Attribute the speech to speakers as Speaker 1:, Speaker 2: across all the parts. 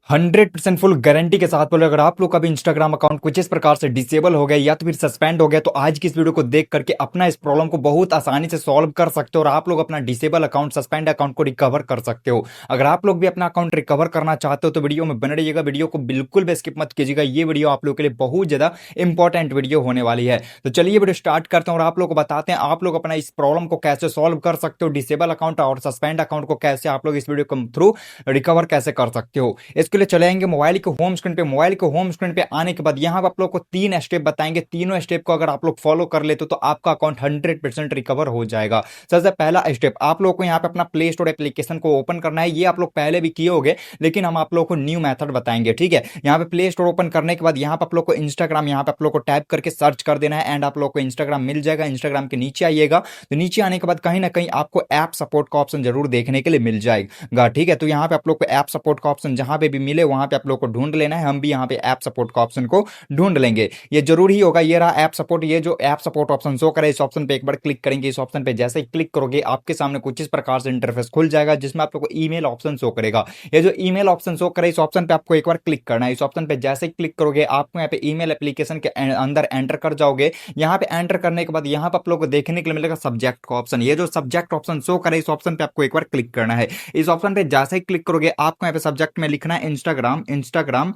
Speaker 1: 100% full guarantee के साथ बोले, अगर आप लोग का भी इंस्टाग्राम अकाउंट कुछ इस प्रकार से डिसेबल हो गया या तो फिर सस्पेंड हो गया, तो आज की इस वीडियो को देख करके अपना इस प्रॉब्लम को बहुत आसानी से सॉल्व कर सकते हो और आप लोग अपना डिसेबल अकाउंट, सस्पेंड अकाउंट को रिकवर कर सकते हो। अगर आप लोग भी अपना अकाउंट रिकवर करना चाहते हो तो वीडियो में बने रहिएगा, वीडियो को बिल्कुल भी स्किप मत कीजिएगा। ये वीडियो आप लोग के लिए बहुत ज्यादा इंपॉर्टेंट वीडियो होने वाली है। तो चलिए वीडियो स्टार्ट करते हैं और आप लोग को बताते हैं आप लोग अपना इस प्रॉब्लम को कैसे सॉल्व कर सकते हो, डिसेबल अकाउंट और सस्पेंड अकाउंट को कैसे आप लोग इस वीडियो के थ्रू रिकवर कैसे कर सकते हो। इसके लिए चले आएंगे मोबाइल के होम स्क्रीन पे। मोबाइल के होम स्क्रीन पे आने के बाद यहाँ आप लोग को 3 स्टेप बताएंगे। तीनों स्टेप को अगर आप लोग फॉलो कर लेते तो आपका अकाउंट 100% रिकवर हो जाएगा। सबसे पहला स्टेप, आप लोग को यहाँ पे अपना प्ले स्टोर एप्लीकेशन को ओपन करना है। ये आप लोग पहले भी किए होंगे, लेकिन हम आप लोग को न्यू मेथड बताएंगे, ठीक है। यहाँ पे प्ले स्टोर ओपन करने के बाद यहाँ पे आप लोग को इंस्टाग्राम, यहाँ पे आप लोग को टाइप करके सर्च कर देना है एंड आप लोग को इंस्टाग्राम मिल जाएगा। इंस्टाग्राम के नीचे आइएगा, तो नीचे आने के बाद कहीं ना कहीं आपको ऐप सपोर्ट का ऑप्शन जरूर देखने के लिए मिल जाएगा, ठीक है। तो यहाँ पे आप लोग को ऐप सपोर्ट का ऑप्शन जहां पे भी मिले वहां पे आप लोग को ढूंढ लेना है। हम भी यहाँ पे ऐप सपोर्ट का ऑप्शन को ढूंढ लेंगे, ये जरूरी होगा। ये रहा ऐप सपोर्ट। ये जो ऐप सपोर्ट ऑप्शन शो करे, इस ऑप्शन पे एक बार क्लिक करेंगे। इस ऑप्शन पे जैसे ही क्लिक करोगे आपके सामने कुछ इस प्रकार से इंटरफेस खुल जाएगा, जिसमें आप लोग को ईमेल ऑप्शन शो करेगा। ये जो ईमेल ऑप्शन शो करे, इस ऑप्शन पे आपको एक बार क्लिक करना है। इस ऑप्शन पे जैसे ही क्लिक करोगे आपको यहाँ पे ईमेल एप्लीकेशन के अंदर एंटर कर जाओगे। यहाँ पे एंटर करने के बाद यहाँ पे आप लोग को देखने के लिए मिलेगा सब्जेक्ट का ऑप्शन। ये जो सब्जेक्ट ऑप्शन शो करे, इस ऑप्शन पे आपको एक बार क्लिक करना है। इस ऑप्शन पे जैसे ही क्लिक करोगे आपको यहाँ पे सब्जेक्ट में लिखना है इंस्टाग्राम, इंस्टाग्राम,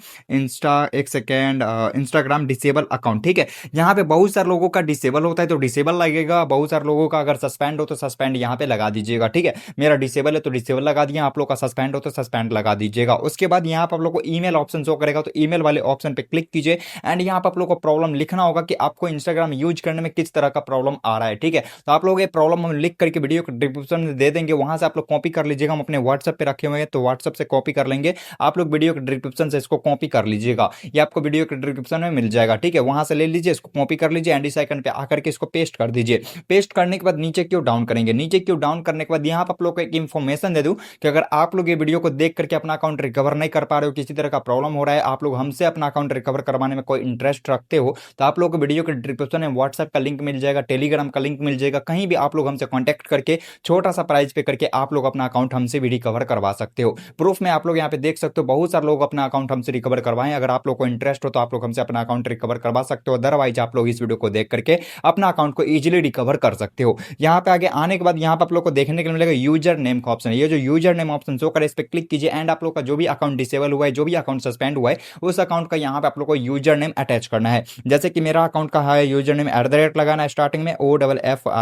Speaker 1: एक सेकेंड, इंस्टाग्राम डिसेबल अकाउंट, ठीक है। यहाँ पे बहुत सारे लोगों का डिसेबल होता है तो डिसेबल लगेगा, बहुत सारे लोगों का अगर सस्पेंड हो तो सस्पेंड यहाँ पे लगा दीजिएगा, ठीक है। मेरा डिसेबल है तो डिसेबल लगा दिया, आप लोग का सस्पेंड हो तो सस्पेंड लगा दीजिएगा। उसके बाद यहाँ पर आप लोग को ईमेल ऑप्शन शो करेगा, तो ईमेल वाले ऑप्शन पे क्लिक कीजिए एंड यहाँ पर आप लोग को प्रॉब्लम लिखना होगा कि आपको इंस्टाग्राम यूज करने में किस तरह का प्रॉब्लम आ रहा है, ठीक है। तो आप लोग ये प्रॉब्लम हम लिख करके वीडियो को डिस्क्रिप्शन में दे देंगे, वहां से आप लोग कॉपी कर लीजिएगा। हम अपने व्हाट्सएप पे रखे हुए हैं तो व्हाट्सएप से कॉपी कर लेंगे। आप लोग वीडियो के डिस्क्रिप्शन से इसको कॉपी कर लीजिएगा, ये आपको वीडियो के डिस्क्रिप्शन में मिल जाएगा, ठीक है। वहां से ले लीजिए, इसको कॉपी कर लीजिए एंड इस आइकन पे आकर के इसको पेस्ट कर दीजिए। पेस्ट करने के बाद नीचे क्यों डाउन करेंगे। नीचे क्यों डाउन करने के बाद यहाँ पर आप लोग को एक इन्फॉर्मेशन दे दूं कि अगर आप लोग ये वीडियो को देख करके अपना अकाउंट रिकवर नहीं कर पा रहे हो, किसी तरह का प्रॉब्लम हो रहा है, आप लोग हमसे अपना अकाउंट रिकवर करवाने में कोई इंटरेस्ट रखते हो, तो आप लोग को वीडियो के डिस्क्रिप्शन में व्हाट्सएप का लिंक मिल जाएगा, टेलीग्राम का लिंक मिल जाएगा। कहीं भी आप लोग हमसे कॉन्टैक्ट करके छोटा सा प्राइस पे करके आप लोग अपना अकाउंट हमसे भी रिकवर करवा सकते हो। प्रूफ में आप लोग यहाँ पे देख सकते हो, बहुत सारे लोग अपना अकाउंट हमसे रिकवर करवाएं। अगर आप लोग को इंटरेस्ट हो तो आप लोग हमसे अपना अकाउंट रिकवर करवा सकते हो, अदरवाइज आप लोग इस वीडियो को देख करके अपना अकाउंट को इजीली रिकवर कर सकते हो। यहाँ पे आगे आने के बाद यहाँ पे आप लोग को देखने के लिए मिलेगा यूजर नेम का ऑप्शन। ये जो यूजर नेम ऑप्शन शो करे, इस पर क्लिक कीजिए एंड आप लोग का जो भी अकाउंट डिसेबल हुआ है, जो भी अकाउंट सस्पेंड हुआ है, उस अकाउंट का यहाँ पे आप लोग को यूजर नेम अटैच करना है। जैसे कि मेरा अकाउंट का है यूजर नेम @ लगाना है स्टार्टिंग में, OFFICIAL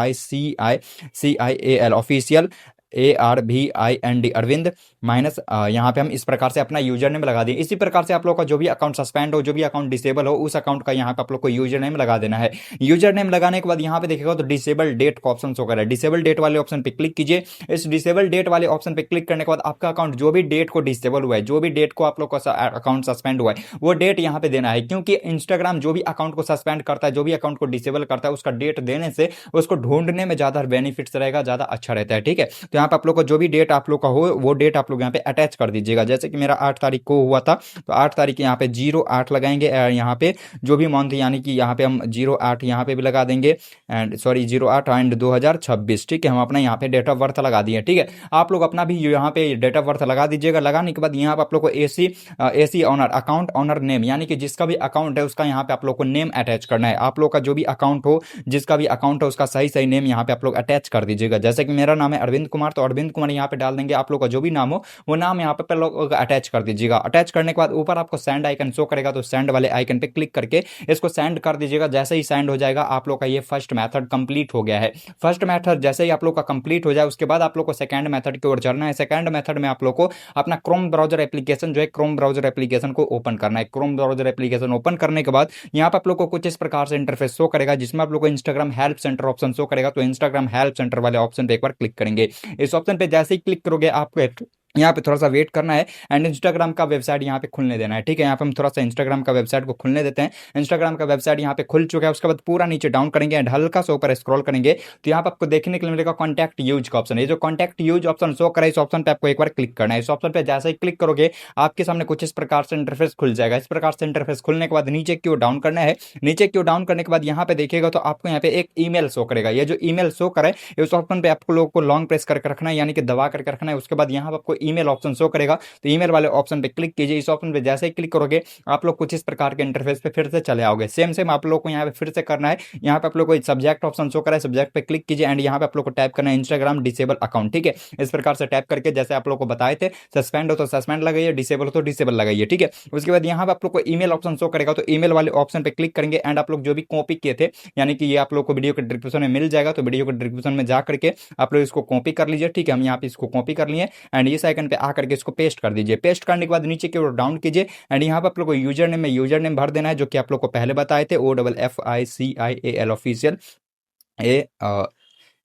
Speaker 1: official, ARVIND Arvind minus, यहाँ पे हम इस प्रकार से अपना यूजर नेम लगा दें। इसी प्रकार से आप लोग का जो भी अकाउंट सस्पेंड हो, जो भी अकाउंट डिसेबल हो, उस अकाउंट का यहाँ पे आप लोग को यूजर नेम लगा देना है। यूजर नेम लगाने के बाद यहाँ पे देखिएगा तो डिसेबल डेट का ऑप्शन शो कर रहा है। डिसेबल डेट वाले ऑप्शन पे क्लिक कीजिए। इस डिसेबल डेट वाले ऑप्शन पे क्लिक करने के बाद आपका अकाउंट जो भी डेट को डिसेबल हुआ है, जो भी डेट को आप लोग का अकाउंट सस्पेंड हुआ है, वो डेट यहाँ पे देना है। क्योंकि इंस्टाग्राम जो भी अकाउंट को सस्पेंड करता है, जो भी अकाउंट को डिसेबल करता है, उसका डेट देने से उसको ढूंढने में ज्यादा बेनिफिट्स रहेगा, ज्यादा अच्छा रहता है, ठीक है। तो यहाँ पे आप लोग को जो भी डेट आप लोग का हो वो डेट आप लोग यहाँ पे अटैच कर दीजिएगा। जैसे कि मेरा 8 तारीख को हुआ था, तो 8 तारीख यहाँ पे 08 लगाएंगे। यहाँ पे जो भी मंथ यानी कि यहाँ पे हम 08 यहाँ पे भी लगा देंगे एंड सॉरी 08 एंड 2026, ठीक है। हम अपना यहाँ पे डेट ऑफ बर्थ लगा दिए, ठीक है। आप लोग अपना भी यहाँ पे डेट ऑफ बर्थ लगा दीजिएगा। लगाने के बाद यहाँ पे आप लोग को AC owner, account owner name, यानी कि जिसका भी अकाउंट है उसका यहाँ पे आप लोग को नेम अटैच करना है। आप लोग का जो भी अकाउंट हो, जिसका भी अकाउंट है, उसका सही सही नेम यहाँ पे आप लोग अटैच कर दीजिएगा। जैसे कि मेरा नाम है अरविंद कुमार, तो अरविंद कुमार यहाँ पे डाल देंगे। आप लोग का जो भी नाम हो वो नाम यहाँ पे लोग अटैच कर दीजिएगा। अटैच करने के बाद ऊपर आपको सेंड आइकन शो करेगा, तो सेंड वाले आइकन पे क्लिक करके इसको सेंड कर दीजिएगा। जैसे ही सेंड हो जाएगा आप लोग का ये फर्स्ट मेथड कंप्लीट हो गया है। फर्स्ट मेथड जैसे ही आप लोग का कंप्लीट हो जाए, उसके बाद आप लोग को सेकंड मेथड की ओर चलना है। सेकंड मेथड में आप लोग को अपना क्रोम ब्राउजर एप्लीकेशन जो है, क्रोम ब्राउजर एप्लीकेशन को ओपन करना है। क्रोम ब्राउजर एप्लीकेशन ओपन करने के बाद यहाँ पर आप लोग को कुछ इस प्रकार से इंटरफेस शो करेगा, जिसमें आप लोग को Instagram help centre option show करेगा। तो इंस्टाग्राम हेल्प सेंटर वाले ऑप्शन पे एक बार क्लिक करेंगे। इस ऑप्शन पे जैसे ही क्लिक करोगे आपको यहाँ पे थोड़ा सा वेट करना है एंड इंस्टाग्राम का वेबसाइट यहाँ पे खुलने देना है, ठीक है। यहाँ पे हम थोड़ा सा इंस्टाग्राम का वेबसाइट को खुलने देते हैं। इंस्टाग्राम का वेबसाइट यहाँ पे खुल चुका है। उसके बाद पूरा नीचे डाउन करेंगे एंड हल्का सा ऊपर स्क्रॉल करेंगे, तो यहाँ पे आपको देखने के लिए मिलेगा कॉन्टैक्ट यूज का ऑप्शन। ये जो कॉन्टैक्ट यूज ऑप्शन शो करा है, इस ऑप्शन पे आपको एक बार क्लिक करना है। इस ऑप्शन पे जैसे ही क्लिक करोगे आपके सामने कुछ इस प्रकार से इंटरफेस खुल जाएगा। इस प्रकार से इंटरफेस खुलने के बाद नीचे क्यों डाउन करना है। नीचे क्यों डाउन करने के बाद यहाँ पे देखिएगा तो आपको यहाँ पे एक ईमेल शो करेगा। ये जो ईमेल शो करे, इस ऑप्शन पे आपको लोग को लॉन्ग प्रेस करके रखना है, यानी कि दबा करके रखना है। उसके बाद यहाँ पे आपको ईमेल ऑप्शन शो करेगा, तो ईमेल वाले ऑप्शन पे क्लिक कीजिए। इस ऑप्शन पे जैसे ही क्लिक करोगे आप लोग कुछ इस प्रकार के इंटरफेस पे फिर से चले आओगे। सेम सेम आप लोग को यहाँ पे फिर से करना है। यहाँ पे आप लोग को सब्जेक्ट ऑप्शन शो करा है, सब्जेक्ट पे क्लिक कीजिए एंड यहाँ पे आप लोग को टाइप करना है इंस्टाग्राम डिसेबल अकाउंट। ठीक है, इस प्रकार से टाइप करके जैसे आप लोग को बताए थे, सस्पेंड हो तो सस्पेंड लगाइए, डिसेबल हो तो डिसेबल लगाइए। ठीक है, उसके बाद यहाँ पे आप लोग को ईमेल ऑप्शन शो करेगा, तो ईमेल वाले ऑप्शन पे क्लिक करेंगे एंड आप लोग जो भी कॉपी किए थे, यानी कि ये आप लोग को वीडियो के डिस्क्रिप्शन में मिल जाएगा, तो वीडियो के डिस्क्रिप्शन में जा करके आप लोग इसको कॉपी कर लीजिए। ठीक है, हम यहाँ पे इसको कॉपी कर लिए एंड इस आइकन पे आकर के इसको पेस्ट कर दीजिए। पेस्ट करने के बाद नीचे की ओर डाउन कीजिए एंड यहाँ पे आप लोग को यूजर नेम भर देना है, जो कि आप लोग को पहले बताए थे, OFFICIAL ऑफिशियल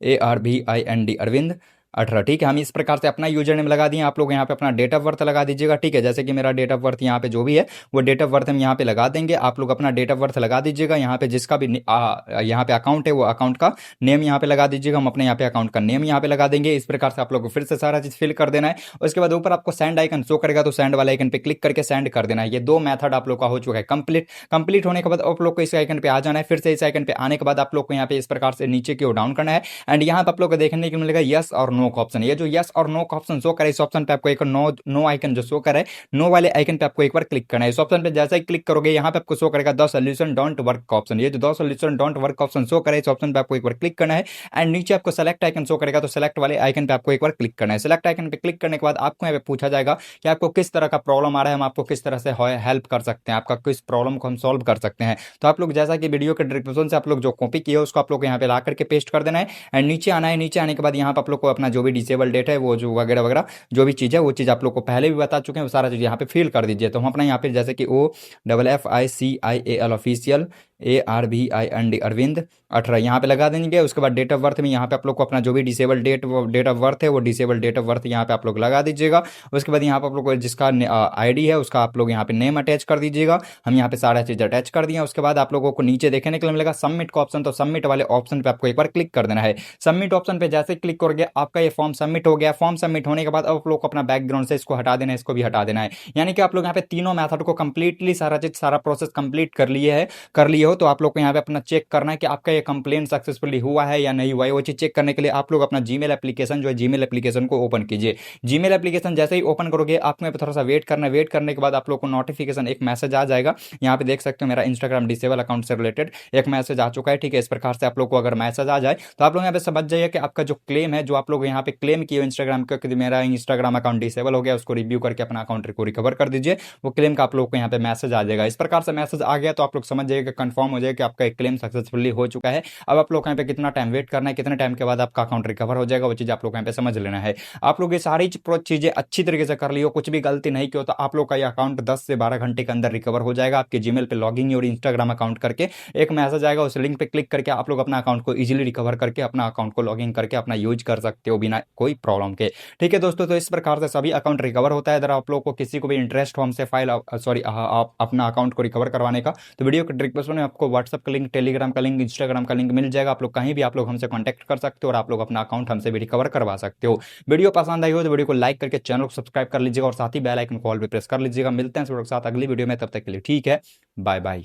Speaker 1: ARVIND अरविंद 18। ठीक है, हम इस प्रकार से अपना यूजर नेम लगा दिए। आप लोग यहाँ पे अपना डेट ऑफ बर्थ लगा दीजिएगा। ठीक है, जैसे कि मेरा डेट ऑफ बर्थ यहाँ पे जो भी है वो डेट ऑफ बर्थ हम यहाँ पे लगा देंगे। आप लोग अपना डेट ऑफ बर्थ लगा दीजिएगा। यहाँ पे जिसका भी यहाँ पे अकाउंट है वो अकाउंट का नेम यहाँ पे लगा दीजिएगा। हम अपने यहाँ पे अकाउंट का नेम यहाँ पे लगा देंगे। इस प्रकार से आप लोग को फिर से सारा चीज फिल कर देना है। उसके बाद ऊपर आपको सेंड आइकन शो करेगा, तो सेंड वाला आइकन पे क्लिक करके सेंड कर देना है। ये दो मेथड आप लोग का हो चुका है कंप्लीट होने के बाद आप लोग को इस आइकन पे आ जाना है। फिर से इस आइकन पे आने के बाद आप लोग को यहाँ पे इस प्रकार से नीचे की ओर डाउन करना है एंड यहाँ पे आप लोग को देखने को मिलेगा यस और नो का ऑप्शन। ये जो यस और नो का ऑप्शन शो करे, इस ऑप्शन पे आपको एक नो आइकन जो शो करे, नो वाले आइकन पे आपको एक बार क्लिक करना है। इस ऑप्शन पे जैसे ही क्लिक करोगे यहाँ पे आपको शो करेगा द सोल्यूशन डोंट वर्क का ऑप्शन। ये जो द सोल्यूशन डोंट वर्क का ऑप्शन शो करे, इस ऑप्शन पे आपको एक बार क्लिक करना है एंड नीचे आपको सेलेक्ट आइकन शो करेगा, तो सेलेक्ट वाले आइकन पे आपको एक बार क्लिक करना है। सेलेक्ट आइकन पे क्लिक करने के बाद आपको यहाँ पे पूछा जाएगा कि आपको किस तरह का प्रॉब्लम आ रहा है, हम आपको किस तरह से हेल्प कर सकते हैं, आपका किस प्रॉब्लम को हम सॉल्व कर सकते हैं। तो आप लोग जैसा कि वीडियो के डिस्क्रिप्शन से आप लोग जो कॉपी किए उसको आप लोग यहाँ पे ला करके पेस्ट कर देना है एंड नीचे आना है। नीचे आने के बाद यहाँ पे आप लोग को अपना जो भी डिसेबल डेट है वो जो वगैरह वगैरह जो भी चीज़ है वो चीज़ आप लोग को पहले भी बता चुके हैं, वो सारा चीज़ यहाँ पे फिल कर दीजिए। तो हम अपना यहाँ पे जैसे कि OFFICIAL ऑफिशियल ARVIND अरविंद 18 यहाँ पे लगा देंगे। उसके बाद डेट ऑफ बर्थ में यहाँ पे आप लोग को अपना जो भी डिसेबल डेट ऑफ बर्थ है वो डिसेबल डेट ऑफ बर्थ यहाँ पे आप लोग लगा दीजिएगा। उसके बाद यहाँ पे आप लोग को जिसका ID है उसका आप लोग यहाँ पे नेम अटैच कर दीजिएगा। हम यहाँ पे सारा चीज़ अटैच कर दिया। उसके बाद आप लोगों को नीचे देखने के लिए मिलेगा सबमिट का ऑप्शन, तो सबमिट वाले ऑप्शन पे आपको एक बार क्लिक कर देना है। सबमिट ऑप्शन पे जैसे क्लिक करोगे आपका ये फॉर्म सबमिट हो गया। फॉर्म सबमिट होने के बाद आप लोग को अपना बैकग्राउंड से इसको हटा देना है, इसको भी हटा देना है। यानी कि आप लोग यहाँ पे तीनों मेथड को कंप्लीटली सारा प्रोसेस कंप्लीट कर लिए हो। तो आप लोग को यहाँ पे अपना चेक करना है कि आपका ये कंप्लेन सक्सेसफुली हुआ है या नहीं हुआ है। वो चीज चेक करने के लिए आप लोग अपना जीमेल एप्लीकेशन जो है, जीमेल एप्लीकेशन को ओपन कीजिए। जीमेल एप्लीकेशन जैसे ही ओपन करोगे आपको यहाँ पे थोड़ा सा वेट करना है। वेट करने के बाद आप लोग को नोटिफिकेशन एक मैसेज आ जाएगा। यहाँ पे देख सकते हो मेरा इंस्टाग्राम डिसेबल अकाउंट से रिलेटेड एक मैसेज आ चुका है। ठीक है, इस प्रकार से आप लोग को अगर मैसेज आ जाए तो आप लोग यहाँ पे समझ जाइए कि आपका जो क्लेम है, जो आप लोग यहाँ पे क्लेम किए इंस्टाग्राम का कि मेरा इंस्टाग्राम अकाउंट डिसेबल हो गया, उसको रिव्यू करके अपना अकाउंट को रिकवर कर दीजिए। वो क्लेम का आप लोग को यहाँ पे मैसेज आ जाएगा। इस प्रकार से मैसेज आ गया तो आप लोग समझ जाइएगा, कंफर्म हो जाएगा कि आपका एक क्लेम सक्सेसफुली हो चुका है। अब आप लोग यहाँ पे कितना टाइम वेट करना है, कितने टाइम के बाद आपका अकाउंट रिकवर हो जाएगा, वो चीज़ आप लोग यहाँ पे समझ लेना है। आप लोग ये सारी चीज़ें अच्छी तरीके से कर लियो, कुछ भी गलती नहीं की हो तो आप लोग का ये अकाउंट 10 से 12 घंटे के अंदर रिकवर हो जाएगा। आपके जीमेल पे लॉगिन और इंस्टाग्राम अकाउंट करके एक मैसेज आएगा, उस लिंक पे क्लिक करके आप लोग अपना अकाउंट को इजीली रिकवर करके अपना अकाउंट को लॉगिन करके अपना यूज कर सकते हो बिना कोई प्रॉब्लम के। ठीक है दोस्तों, तो इस प्रकार से सभी अकाउंट रिकवर होता है। अगर आप लोग को किसी को भी इंटरेस्ट हो हमसे आप अपना अकाउंट को रिकवर करवाने का, तो वीडियो के डिस्क्रिप्शन में आपको व्हाट्सअप का लिंक, टेलीग्राम का लिंक, इंस्टाग्राम का लिंक मिल जाएगा। आप लोग कहीं भी आप लोग हमसे कांटेक्ट कर सकते हो और आप लोग अपना अकाउंट हमसे भी रिकवर करवा सकते हो। वीडियो पसंद आई हो तो वीडियो को लाइक करके चैनल को सब्सक्राइब कर लीजिएगा और साथ ही बेल आइकन को ऑल पे प्रेस कर लीजिएगा। मिलते हैं साथ अगली वीडियो में, तब तक के लिए ठीक है, बाय बाय।